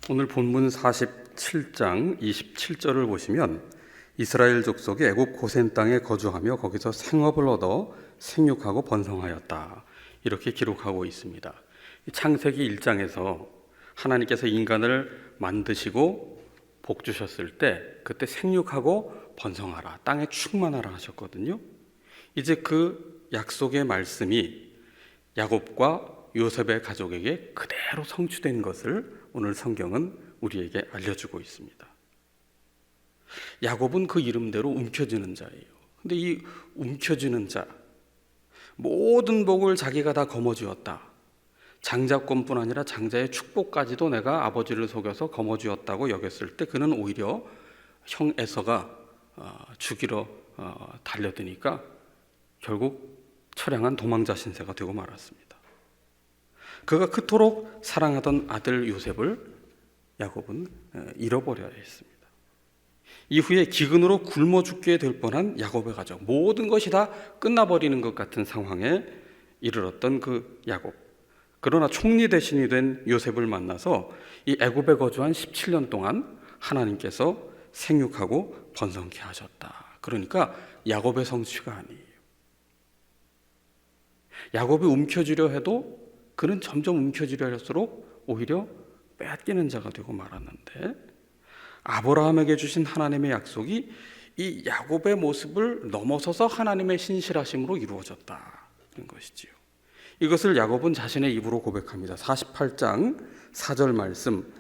오늘 본문 47장 27절을 보시면 이스라엘 족속이 애굽 고센 땅에 거주하며 거기서 생업을 얻어 생육하고 번성하였다, 이렇게 기록하고 있습니다. 창세기 1장에서 하나님께서 인간을 만드시고 복 주셨을 때 그때 생육하고 번성하라, 땅에 충만하라 하셨거든요. 이제 그 약속의 말씀이 야곱과 요셉의 가족에게 그대로 성취된 것을 오늘 성경은 우리에게 알려주고 있습니다. 야곱은 그 이름대로 움켜쥐는 자예요. 근데 이 움켜쥐는 자, 모든 복을 자기가 다 거머쥐었다, 장자권뿐 아니라 장자의 축복까지도 내가 아버지를 속여서 거머쥐었다고 여겼을 때 그는 오히려 형 에서가 죽이러 달려드니까 결국 처량한 도망자 신세가 되고 말았습니다. 그가 그토록 사랑하던 아들 요셉을 야곱은 잃어버려야 했습니다. 이후에 기근으로 굶어 죽게 될 뻔한 야곱의 가족, 모든 것이 다 끝나버리는 것 같은 상황에 이르렀던 그 야곱. 그러나 총리 대신이 된 요셉을 만나서 이 애굽에 거주한 17년 동안 하나님께서 생육하고 번성케 하셨다. 그러니까 야곱의 성취가 아니에요. 야곱이 움켜쥐려 해도 그는 점점 움켜쥐려 할수록 오히려 빼앗기는 자가 되고 말았는데, 아브라함에게 주신 하나님의 약속이 이 야곱의 모습을 넘어서서 하나님의 신실하심으로 이루어졌다는 것이지요. 이것을 야곱은 자신의 입으로 고백합니다. 48장 4절 말씀,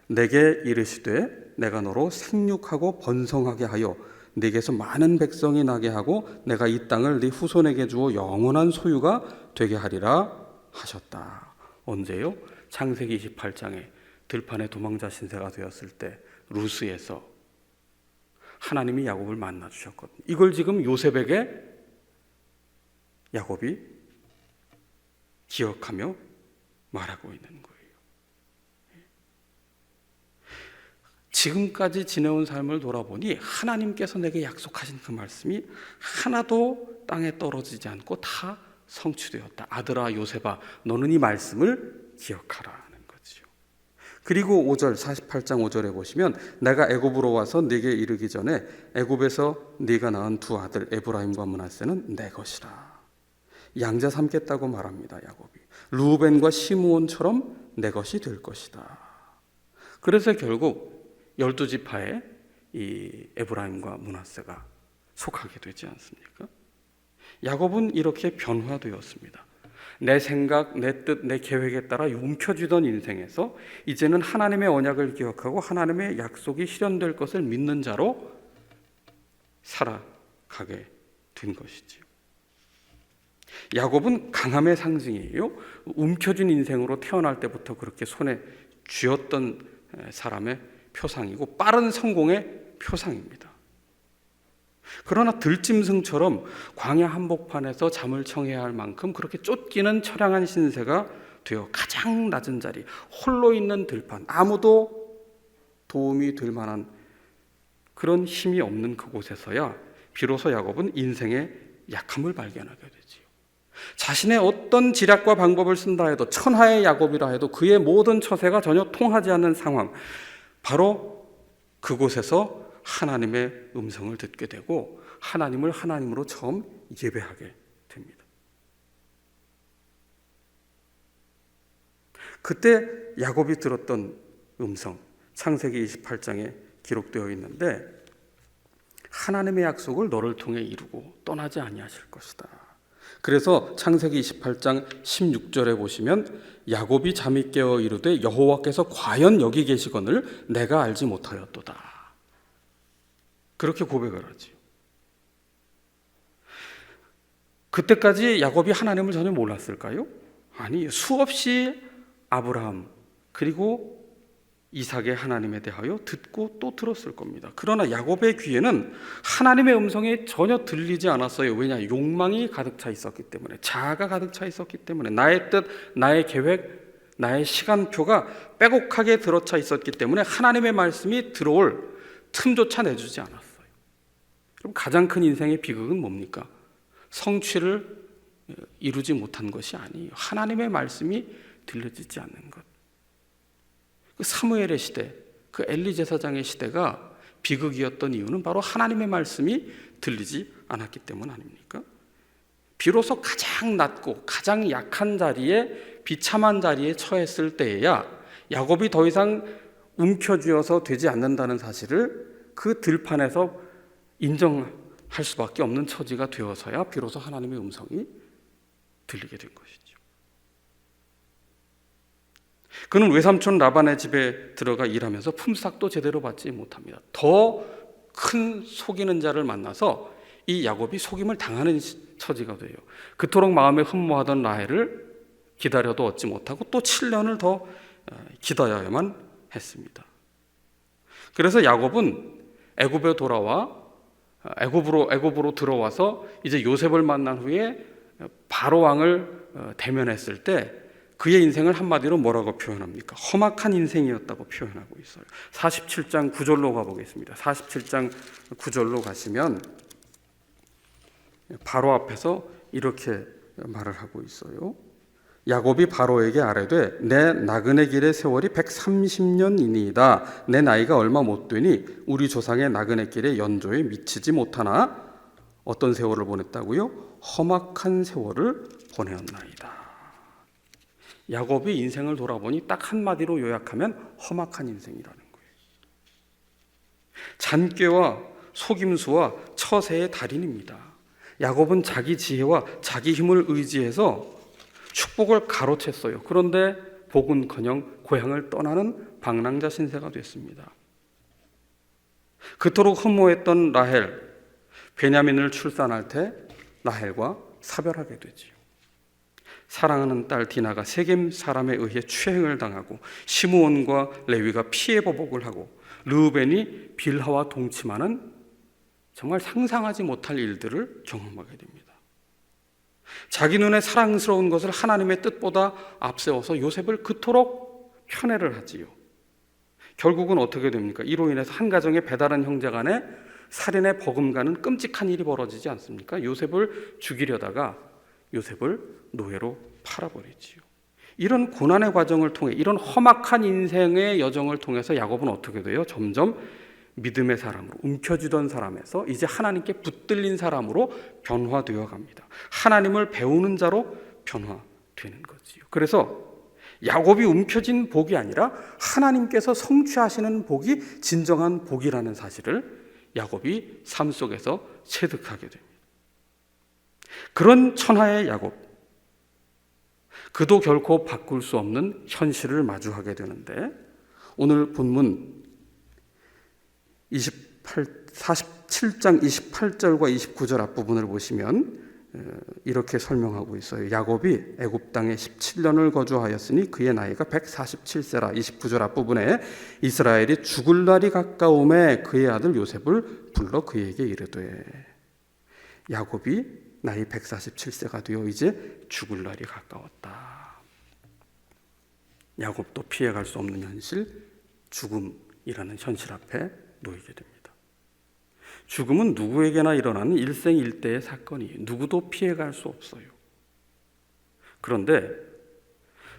내게 이르시되 내가 너로 생육하고 번성하게 하여 네게서 많은 백성이 나게 하고 내가 이 땅을 네 후손에게 주어 영원한 소유가 되게 하리라 하셨다. 언제요? 창세기 28장에 들판에 도망자 신세가 되었을 때 루스에서 하나님이 야곱을 만나 주셨거든요. 이걸 지금 요셉에게 야곱이 기억하며 말하고 있는 거예요. 지금까지 지내온 삶을 돌아보니 하나님께서 내게 약속하신 그 말씀이 하나도 땅에 떨어지지 않고 다 성취되었다. 아들아 요셉아, 너는 이 말씀을 기억하라는 거지요. 그리고 5절, 48장 5절에 보시면 내가 애굽으로 와서 네게 이르기 전에 애굽에서 네가 낳은 두 아들 에브라임과 므낫세는 내 것이라. 양자 삼겠다고 말합니다. 야곱이 루벤과 시므온처럼 내 것이 될 것이다. 그래서 결국 12지파에 이 에브라임과 므낫세가 속하게 되지 않습니까? 야곱은 이렇게 변화되었습니다. 내 생각, 내 뜻, 내 계획에 따라 움켜쥐던 인생에서 이제는 하나님의 언약을 기억하고 하나님의 약속이 실현될 것을 믿는 자로 살아가게 된 것이지요. 야곱은 강함의 상징이에요. 움켜쥔 인생으로 태어날 때부터 그렇게 손에 쥐었던 사람의 표상이고 빠른 성공의 표상입니다. 그러나 들짐승처럼 광야 한복판에서 잠을 청해야 할 만큼 그렇게 쫓기는 처량한 신세가 되어 가장 낮은 자리, 홀로 있는 들판, 아무도 도움이 될 만한 그런 힘이 없는 그곳에서야 비로소 야곱은 인생의 약함을 발견하게 되지요. 자신의 어떤 지략과 방법을 쓴다 해도, 천하의 야곱이라 해도 그의 모든 처세가 전혀 통하지 않는 상황, 바로 그곳에서 하나님의 음성을 듣게 되고 하나님을 하나님으로 처음 예배하게 됩니다. 그때 야곱이 들었던 음성, 창세기 28장에 기록되어 있는데, 하나님의 약속을 너를 통해 이루고 떠나지 아니하실 것이다. 그래서 창세기 28장 16절에 보시면 야곱이 잠이 깨어 이르되 여호와께서 과연 여기 계시거늘 내가 알지 못하였도다. 그렇게 고백을 하지요. 그때까지 야곱이 하나님을 전혀 몰랐을까요? 아니, 수없이 아브라함 그리고 이삭의 하나님에 대하여 듣고 또 들었을 겁니다. 그러나 야곱의 귀에는 하나님의 음성이 전혀 들리지 않았어요. 왜냐? 욕망이 가득 차 있었기 때문에, 자아가 가득 차 있었기 때문에, 나의 뜻, 나의 계획, 나의 시간표가 빼곡하게 들어차 있었기 때문에 하나님의 말씀이 들어올 틈조차 내주지 않았어요. 그럼 가장 큰 인생의 비극은 뭡니까? 성취를 이루지 못한 것이 아니에요. 하나님의 말씀이 들려지지 않는 것. 그 사무엘의 시대, 그 엘리 제사장의 시대가 비극이었던 이유는 바로 하나님의 말씀이 들리지 않았기 때문 아닙니까? 비로소 가장 낮고 가장 약한 자리에, 비참한 자리에 처했을 때에야 야곱이 더 이상 움켜쥐어서 되지 않는다는 사실을 그 들판에서 인정할 수밖에 없는 처지가 되어서야 비로소 하나님의 음성이 들리게 된 것이죠. 그는 외삼촌 라반의 집에 들어가 일하면서 품삯도 제대로 받지 못합니다. 더 큰 속이는 자를 만나서 이 야곱이 속임을 당하는 처지가 돼요. 그토록 마음에 흠모하던 라헬을 기다려도 얻지 못하고 또 7년을 더 기다려야만 했습니다. 그래서 야곱은 애굽에 돌아와 애굽으로 들어와서 이제 요셉을 만난 후에 바로 왕을 대면했을 때 그의 인생을 한마디로 뭐라고 표현합니까? 험악한 인생이었다고 표현하고 있어요. 47장 9절로 가보겠습니다. 47장 9절로 가시면 바로 앞에서 이렇게 말을 하고 있어요. 야곱이 바로에게 아뢰되 내 나그네 길의 세월이 130년이니이다. 내 나이가 얼마 못 되니 우리 조상의 나그네 길의 연조에 미치지 못하나. 어떤 세월을 보냈다고요? 험악한 세월을 보내었나이다. 야곱이 인생을 돌아보니 딱 한마디로 요약하면 험악한 인생이라는 거예요. 잔꾀와 속임수와 처세의 달인입니다. 야곱은 자기 지혜와 자기 힘을 의지해서 축복을 가로챘어요. 그런데 복은커녕 고향을 떠나는 방랑자 신세가 됐습니다. 그토록 흠모했던 라헬, 베냐민을 출산할 때 라헬과 사별하게 되지요. 사랑하는 딸 디나가 세겜 사람에 의해 추행을 당하고 시므온과 레위가 피해 보복을 하고 르우벤이 빌하와 동침하는 정말 상상하지 못할 일들을 경험하게 됩니다. 자기 눈에 사랑스러운 것을 하나님의 뜻보다 앞세워서 요셉을 그토록 편애를 하지요. 결국은 어떻게 됩니까? 이로 인해서 한 가정의 배다른 형제 간에 살인의 버금가는 끔찍한 일이 벌어지지 않습니까? 요셉을 죽이려다가 요셉을 노예로 팔아버리지요. 이런 고난의 과정을 통해, 이런 험악한 인생의 여정을 통해서 야곱은 어떻게 돼요? 점점 믿음의 사람으로, 움켜쥐던 사람에서 이제 하나님께 붙들린 사람으로 변화되어 갑니다. 하나님을 배우는 자로 변화되는 거지요. 그래서 야곱이 움켜쥔 복이 아니라 하나님께서 성취하시는 복이 진정한 복이라는 사실을 야곱이 삶 속에서 체득하게 됩니다. 그런 천하의 야곱, 그도 결코 바꿀 수 없는 현실을 마주하게 되는데, 오늘 본문 47장 28절과 29절 앞부분을 보시면 이렇게 설명하고 있어요. 야곱이 애굽 땅에 17년을 거주하였으니 그의 나이가 147세라. 29절 앞부분에 이스라엘이 죽을 날이 가까움에 그의 아들 요셉을 불러 그에게 이르되, 야곱이 나이 147세가 되어 이제 죽을 날이 가까웠다. 야곱도 피해갈 수 없는 현실, 죽음이라는 현실 앞에 놓이게 됩니다. 죽음은 누구에게나 일어나는 일생일대의 사건이에요. 누구도 피해갈 수 없어요. 그런데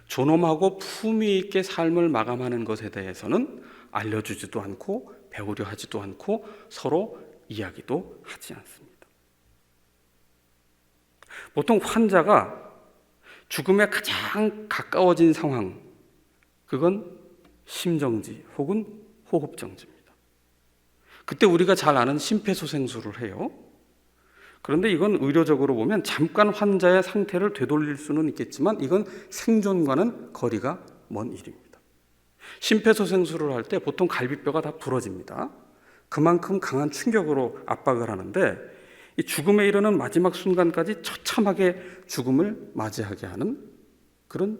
존엄하고 품위 있게 삶을 마감하는 것에 대해서는 알려주지도 않고 배우려 하지도 않고 서로 이야기도 하지 않습니다. 보통 환자가 죽음에 가장 가까워진 상황, 그건 심정지 혹은 호흡정지입니다. 그때 우리가 잘 아는 심폐소생술을 해요. 그런데 이건 의료적으로 보면 잠깐 환자의 상태를 되돌릴 수는 있겠지만 이건 생존과는 거리가 먼 일입니다. 심폐소생술을 할 때 보통 갈비뼈가 다 부러집니다. 그만큼 강한 충격으로 압박을 하는데, 이 죽음에 이르는 마지막 순간까지 처참하게 죽음을 맞이하게 하는 그런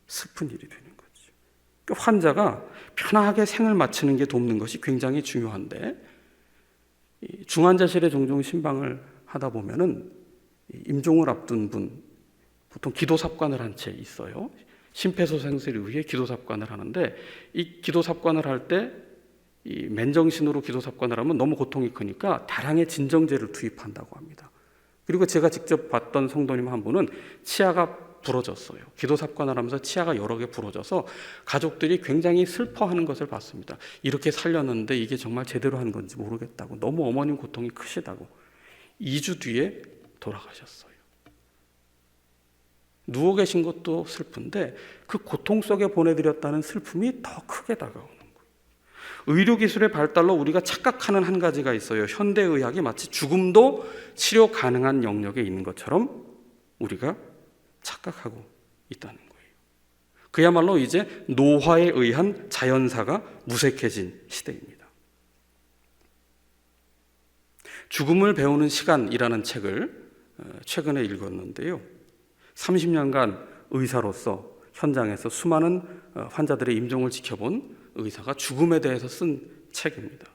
슬픈 일이 되는 거죠. 그러니까 환자가 편하게 생을 마치는 게 돕는 것이 굉장히 중요한데, 중환자실에 종종 신방을 하다 보면은 임종을 앞둔 분, 보통 기도삽관을 한 채 있어요. 심폐소생술에 의해 기도삽관을 하는데, 이 기도삽관을 할 때 이 맨정신으로 기도삽관을 하면 너무 고통이 크니까 다량의 진정제를 투입한다고 합니다. 그리고 제가 직접 봤던 성도님 한 분은 치아가 부러졌어요. 기도 삽관을 하면서 치아가 여러 개 부러져서 가족들이 굉장히 슬퍼하는 것을 봤습니다. 이렇게 살렸는데 이게 정말 제대로 한 건지 모르겠다고, 너무 어머님 고통이 크시다고. 2주 뒤에 돌아가셨어요. 누워 계신 것도 슬픈데 그 고통 속에 보내드렸다는 슬픔이 더 크게 다가오는 거예요. 의료기술의 발달로 우리가 착각하는 한 가지가 있어요. 현대의학이 마치 죽음도 치료 가능한 영역에 있는 것처럼 우리가 착각하고 있다는 거예요. 그야말로 이제 노화에 의한 자연사가 무색해진 시대입니다. 죽음을 배우는 시간이라는 책을 최근에 읽었는데요. 30년간 의사로서 현장에서 수많은 환자들의 임종을 지켜본 의사가 죽음에 대해서 쓴 책입니다.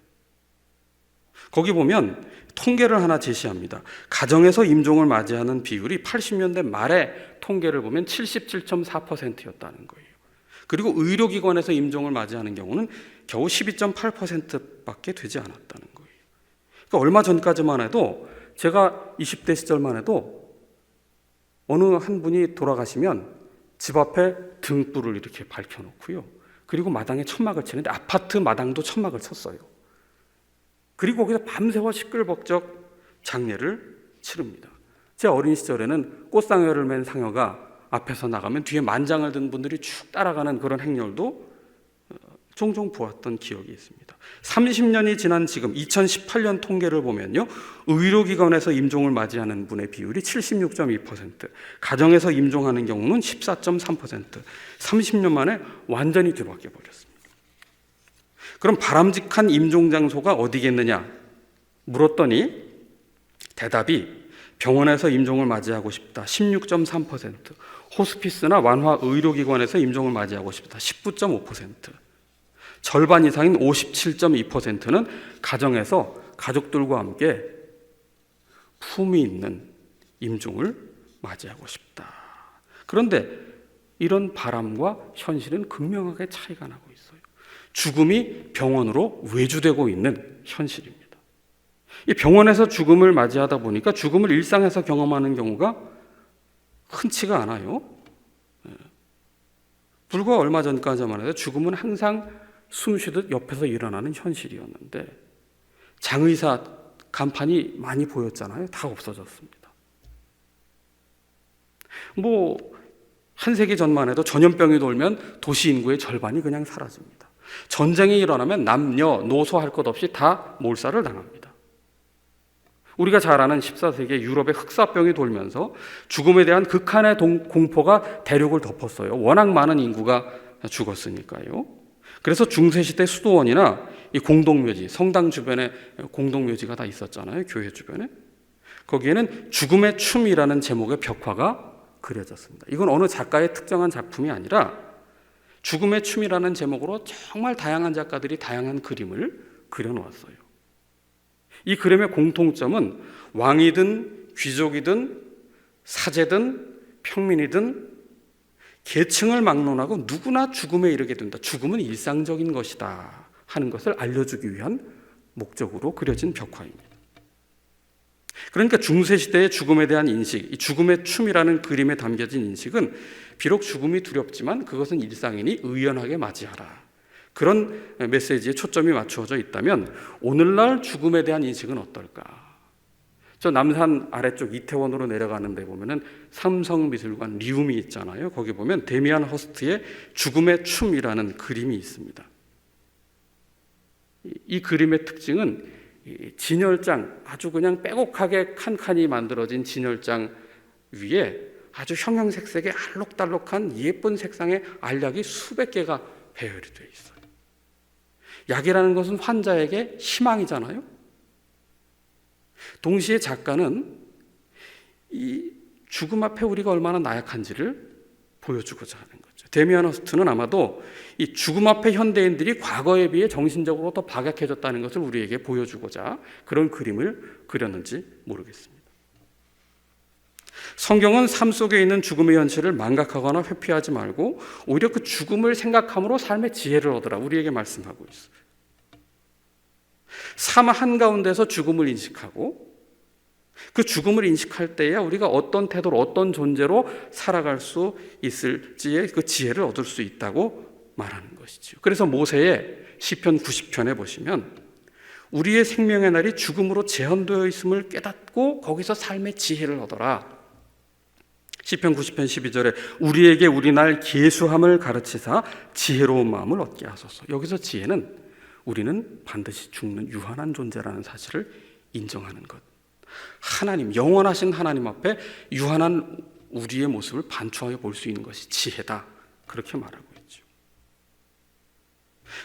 거기 보면 통계를 하나 제시합니다. 가정에서 임종을 맞이하는 비율이 80년대 말에 통계를 보면 77.4%였다는 거예요. 그리고 의료기관에서 임종을 맞이하는 경우는 겨우 12.8%밖에 되지 않았다는 거예요. 그러니까 얼마 전까지만 해도, 제가 20대 시절만 해도 어느 한 분이 돌아가시면 집 앞에 등불을 이렇게 밝혀놓고요. 그리고 마당에 천막을 치는데 아파트 마당도 천막을 쳤어요. 그리고 거기서 밤새워 시끌벅적 장례를 치릅니다. 제 어린 시절에는 꽃상여를 맨 상여가 앞에서 나가면 뒤에 만장을 든 분들이 쭉 따라가는 그런 행렬도 종종 보았던 기억이 있습니다. 30년이 지난 지금 2018년 통계를 보면요, 의료기관에서 임종을 맞이하는 분의 비율이 76.2%, 가정에서 임종하는 경우는 14.3%, 30년 만에 완전히 뒤바뀌어 버렸습니다. 그럼 바람직한 임종 장소가 어디겠느냐 물었더니 대답이 병원에서 임종을 맞이하고 싶다 16.3%, 호스피스나 완화 의료기관에서 임종을 맞이하고 싶다 19.5%, 절반 이상인 57.2%는 가정에서 가족들과 함께 품위 있는 임종을 맞이하고 싶다. 그런데 이런 바람과 현실은 극명하게 차이가 나고 있어요. 죽음이 병원으로 외주되고 있는 현실입니다. 이 병원에서 죽음을 맞이하다 보니까 죽음을 일상에서 경험하는 경우가 흔치가 않아요. 불과 얼마 전까지만 해도 죽음은 항상 숨쉬듯 옆에서 일어나는 현실이었는데, 장의사 간판이 많이 보였잖아요. 다 없어졌습니다. 한 세기 전만 해도 전염병이 돌면 도시 인구의 절반이 그냥 사라집니다. 전쟁이 일어나면 남녀, 노소 할 것 없이 다 몰살을 당합니다. 우리가 잘 아는 14세기에 유럽에 흑사병이 돌면서 죽음에 대한 극한의 공포가 대륙을 덮었어요. 워낙 많은 인구가 죽었으니까요. 그래서 중세시대 수도원이나 이 공동묘지, 성당 주변에 공동묘지가 다 있었잖아요. 교회 주변에. 거기에는 죽음의 춤이라는 제목의 벽화가 그려졌습니다. 이건 어느 작가의 특정한 작품이 아니라 죽음의 춤이라는 제목으로 정말 다양한 작가들이 다양한 그림을 그려놓았어요. 이 그림의 공통점은 왕이든 귀족이든 사제든 평민이든 계층을 막론하고 누구나 죽음에 이르게 된다. 죽음은 일상적인 것이다 하는 것을 알려주기 위한 목적으로 그려진 벽화입니다. 그러니까 중세시대의 죽음에 대한 인식, 이 죽음의 춤이라는 그림에 담겨진 인식은 비록 죽음이 두렵지만 그것은 일상이니 의연하게 맞이하라, 그런 메시지에 초점이 맞추어져 있다면 오늘날 죽음에 대한 인식은 어떨까? 저 남산 아래쪽 이태원으로 내려가는 데 보면은 삼성미술관 리움이 있잖아요. 거기 보면 데미안 허스트의 죽음의 춤이라는 그림이 있습니다. 이 그림의 특징은 진열장, 아주 그냥 빼곡하게 칸칸이 만들어진 진열장 위에 아주 형형색색의 알록달록한 예쁜 색상의 알약이 수백 개가 배열이 되어 있어요. 약이라는 것은 환자에게 희망이잖아요. 동시에 작가는 이 죽음 앞에 우리가 얼마나 나약한지를 보여주고자 하는 거죠. 데미안 허스트는 아마도 이 죽음 앞에 현대인들이 과거에 비해 정신적으로 더 박약해졌다는 것을 우리에게 보여주고자 그런 그림을 그렸는지 모르겠습니다. 성경은 삶 속에 있는 죽음의 현실을 망각하거나 회피하지 말고 오히려 그 죽음을 생각함으로 삶의 지혜를 얻으라 우리에게 말씀하고 있어요. 삶 한가운데서 죽음을 인식하고 그 죽음을 인식할 때야 우리가 어떤 태도로, 어떤 존재로 살아갈 수 있을지의 그 지혜를 얻을 수 있다고 말하는 것이죠. 그래서 모세의 시편 90편에 보시면 우리의 생명의 날이 죽음으로 제한되어 있음을 깨닫고 거기서 삶의 지혜를 얻어라. 시편 90편 12절에 우리에게 우리 날 계수함을 가르치사 지혜로운 마음을 얻게 하소서. 여기서 지혜는 우리는 반드시 죽는 유한한 존재라는 사실을 인정하는 것. 하나님, 영원하신 하나님 앞에 유한한 우리의 모습을 반추하게 볼 수 있는 것이 지혜다. 그렇게 말하고 있죠.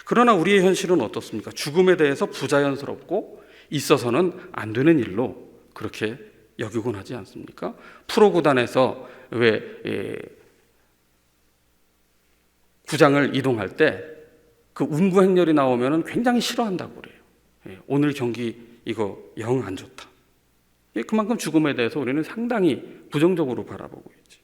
그러나 우리의 현실은 어떻습니까? 죽음에 대해서 부자연스럽고 있어서는 안 되는 일로 그렇게 여기곤 하지 않습니까? 프로구단에서 왜 구장을 이동할 때 그 운구 행렬이 나오면 굉장히 싫어한다고 그래요. 오늘 경기 이거 영 안 좋다. 그만큼 죽음에 대해서 우리는 상당히 부정적으로 바라보고 있지.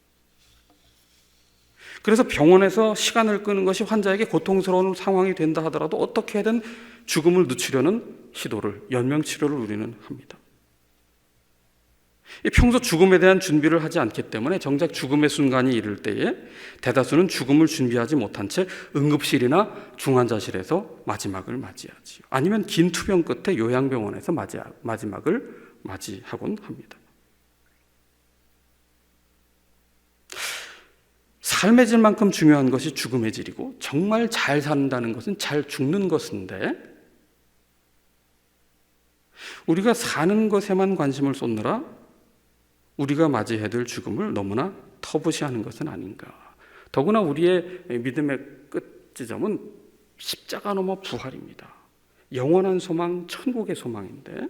그래서 병원에서 시간을 끄는 것이 환자에게 고통스러운 상황이 된다 하더라도 어떻게든 죽음을 늦추려는 시도를, 연명치료를 우리는 합니다. 평소 죽음에 대한 준비를 하지 않기 때문에 정작 죽음의 순간이 이를 때에 대다수는 죽음을 준비하지 못한 채 응급실이나 중환자실에서 마지막을 맞이하지요. 아니면 긴 투병 끝에 요양병원에서 마지막을 맞이하곤 합니다. 삶의 질만큼 중요한 것이 죽음의 질이고 정말 잘 산다는 것은 잘 죽는 것인데 우리가 사는 것에만 관심을 쏟느라 우리가 맞이해야 될 죽음을 너무나 터부시하는 것은 아닌가. 더구나 우리의 믿음의 끝 지점은 십자가 넘어 부활입니다. 영원한 소망, 천국의 소망인데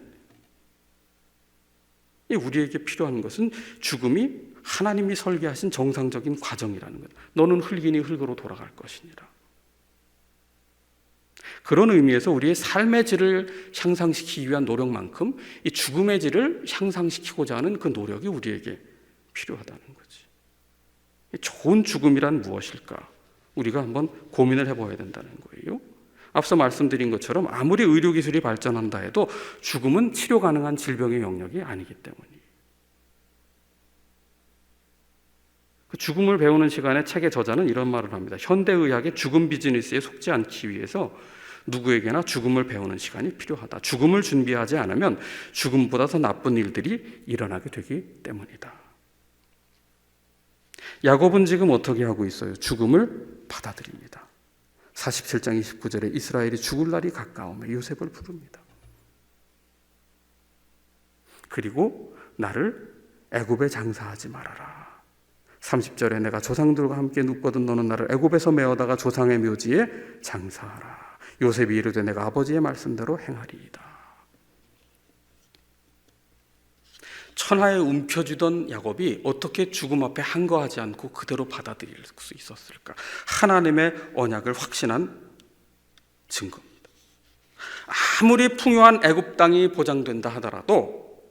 우리에게 필요한 것은 죽음이 하나님이 설계하신 정상적인 과정이라는 것. 너는 흙이니 흙으로 돌아갈 것이니라. 그런 의미에서 우리의 삶의 질을 향상시키기 위한 노력만큼 이 죽음의 질을 향상시키고자 하는 그 노력이 우리에게 필요하다는 거지. 좋은 죽음이란 무엇일까? 우리가 한번 고민을 해봐야 된다는 거예요. 앞서 말씀드린 것처럼 아무리 의료기술이 발전한다 해도 죽음은 치료 가능한 질병의 영역이 아니기 때문이에요. 그 죽음을 배우는 시간에 책의 저자는 이런 말을 합니다. 현대의학의 죽음 비즈니스에 속지 않기 위해서 누구에게나 죽음을 배우는 시간이 필요하다. 죽음을 준비하지 않으면 죽음보다 더 나쁜 일들이 일어나게 되기 때문이다. 야곱은 지금 어떻게 하고 있어요? 죽음을 받아들입니다. 47장 29절에 이스라엘이 죽을 날이 가까우며 요셉을 부릅니다. 그리고 나를 애굽에 장사하지 말아라. 30절에 내가 조상들과 함께 눕거든 너는 나를 애굽에서 메어다가 조상의 묘지에 장사하라. 요셉이 이르되 내가 아버지의 말씀대로 행하리이다. 천하에 움켜쥐던 야곱이 어떻게 죽음 앞에 한거하지 않고 그대로 받아들일 수 있었을까? 하나님의 언약을 확신한 증거입니다. 아무리 풍요한 애굽 땅이 보장된다 하더라도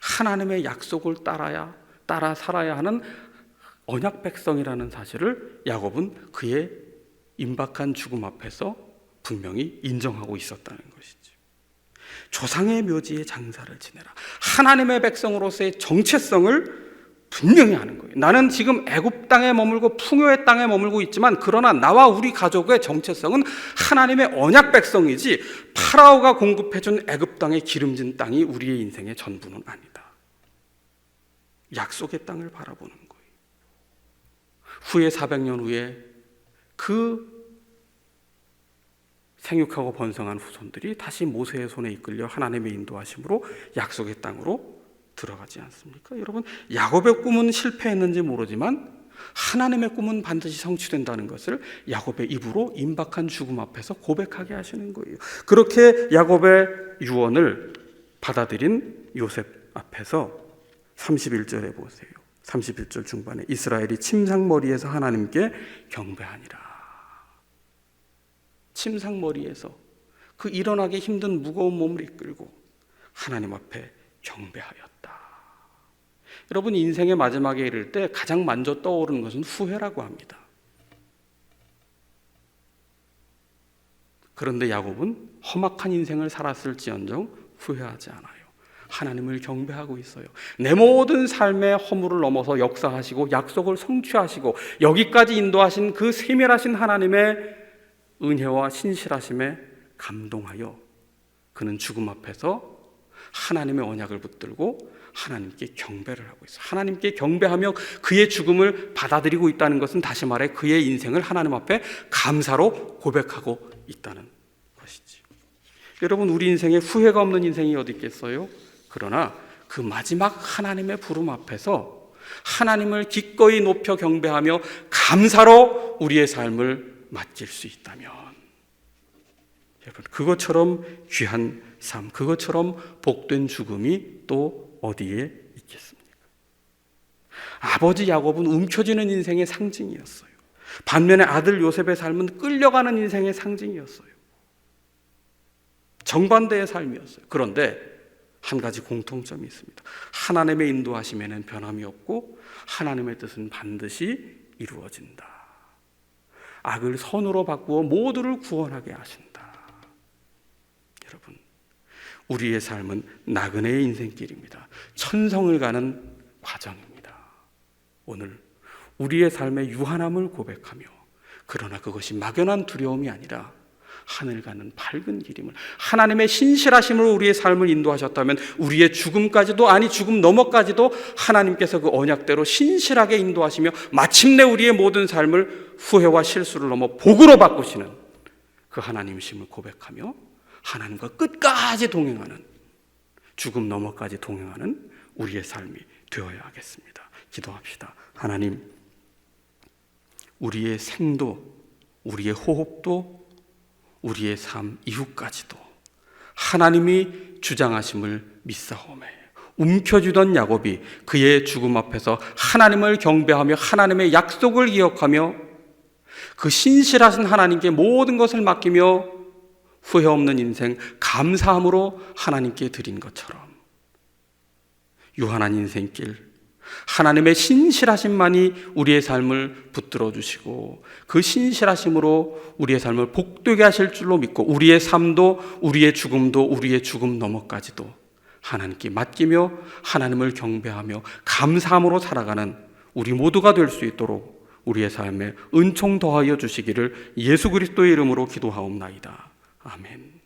하나님의 약속을 따라 살아야 하는 언약 백성이라는 사실을 야곱은 그의 임박한 죽음 앞에서 분명히 인정하고 있었다는 것이죠. 조상의 묘지에 장사를 지내라. 하나님의 백성으로서의 정체성을 분명히 하는 거예요. 나는 지금 애굽 땅에 머물고 풍요의 땅에 머물고 있지만 그러나 나와 우리 가족의 정체성은 하나님의 언약 백성이지 파라오가 공급해준 애굽 땅의 기름진 땅이 우리의 인생의 전부는 아니다. 약속의 땅을 바라보는 거예요. 후에 400년 후에 그 생육하고 번성한 후손들이 다시 모세의 손에 이끌려 하나님의 인도하심으로 약속의 땅으로 들어가지 않습니까? 여러분, 야곱의 꿈은 실패했는지 모르지만 하나님의 꿈은 반드시 성취된다는 것을 야곱의 입으로 임박한 죽음 앞에서 고백하게 하시는 거예요. 그렇게 야곱의 유언을 받아들인 요셉 앞에서 31절에 보세요. 31절 중반에 이스라엘이 침상머리에서 하나님께 경배하니라. 침상머리에서 그 일어나기 힘든 무거운 몸을 이끌고 하나님 앞에 경배하였다. 여러분, 인생의 마지막에 이를 때 가장 먼저 떠오르는 것은 후회라고 합니다. 그런데 야곱은 험악한 인생을 살았을지언정 후회하지 않아요. 하나님을 경배하고 있어요. 내 모든 삶의 허물을 넘어서 역사하시고 약속을 성취하시고 여기까지 인도하신 그 세밀하신 하나님의 은혜와 신실하심에 감동하여 그는 죽음 앞에서 하나님의 언약을 붙들고 하나님께 경배를 하고 있어요. 하나님께 경배하며 그의 죽음을 받아들이고 있다는 것은 다시 말해 그의 인생을 하나님 앞에 감사로 고백하고 있다는 것이지. 여러분, 우리 인생에 후회가 없는 인생이 어디 있겠어요? 그러나 그 마지막 하나님의 부름 앞에서 하나님을 기꺼이 높여 경배하며 감사로 우리의 삶을 마칠 수 있다면, 여러분, 그것처럼 귀한 삶, 그것처럼 복된 죽음이 또 어디에 있겠습니까? 아버지 야곱은 움켜쥐는 인생의 상징이었어요. 반면에 아들 요셉의 삶은 끌려가는 인생의 상징이었어요. 정반대의 삶이었어요. 그런데 한 가지 공통점이 있습니다. 하나님의 인도하심에는 변함이 없고 하나님의 뜻은 반드시 이루어진다. 악을 선으로 바꾸어 모두를 구원하게 하신다. 여러분, 우리의 삶은 나그네의 인생길입니다. 천성을 가는 과정입니다. 오늘 우리의 삶의 유한함을 고백하며, 그러나 그것이 막연한 두려움이 아니라 하늘 가는 밝은 길임을, 하나님의 신실하심으로 우리의 삶을 인도하셨다면 우리의 죽음까지도, 아니 죽음 너머까지도 하나님께서 그 언약대로 신실하게 인도하시며 마침내 우리의 모든 삶을 후회와 실수를 넘어 복으로 바꾸시는 그 하나님이심을 고백하며 하나님과 끝까지 동행하는, 죽음 너머까지 동행하는 우리의 삶이 되어야 하겠습니다. 기도합시다. 하나님, 우리의 생도, 우리의 호흡도, 우리의 삶 이후까지도 하나님이 주장하심을 믿사오매, 움켜쥐던 야곱이 그의 죽음 앞에서 하나님을 경배하며 하나님의 약속을 기억하며 그 신실하신 하나님께 모든 것을 맡기며 후회 없는 인생 감사함으로 하나님께 드린 것처럼 유한한 인생길, 하나님의 신실하심만이 우리의 삶을 붙들어 주시고 그 신실하심으로 우리의 삶을 복되게 하실 줄로 믿고 우리의 삶도, 우리의 죽음도, 우리의 죽음 너머까지도 하나님께 맡기며 하나님을 경배하며 감사함으로 살아가는 우리 모두가 될 수 있도록 우리의 삶에 은총 더하여 주시기를 예수 그리스도의 이름으로 기도하옵나이다. 아멘.